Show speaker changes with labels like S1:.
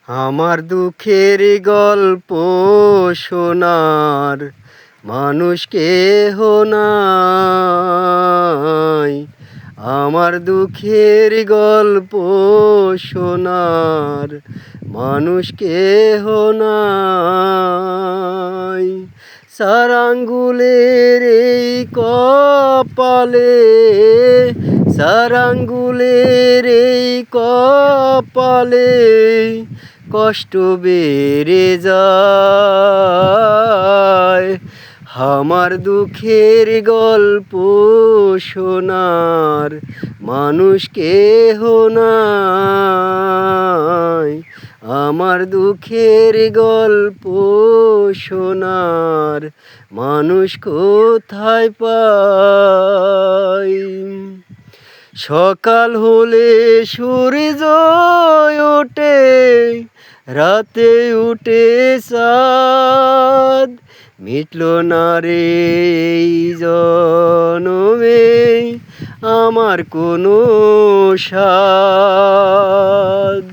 S1: আমার দুঃখের গল্প শোনার মানুষ কেহ নাই। আমার দুঃখের গল্প শোনার মানুষ কেহ নাই। সারাঙ্গুলের এই কপালে, সারাঙ্গুলের এই কপালে কষ্ট বেড়ে যায়। আমার দুঃখের গল্প শোনার মানুষ কেহ নাই। আমার দুঃখের গল্প শোনার মানুষ কোথায় পাই। সকাল হলে সূর্য ওঠে, রাতে উঠে চাঁদ, মিটল না রে এই জনমে আমার কোনো স্বাদ।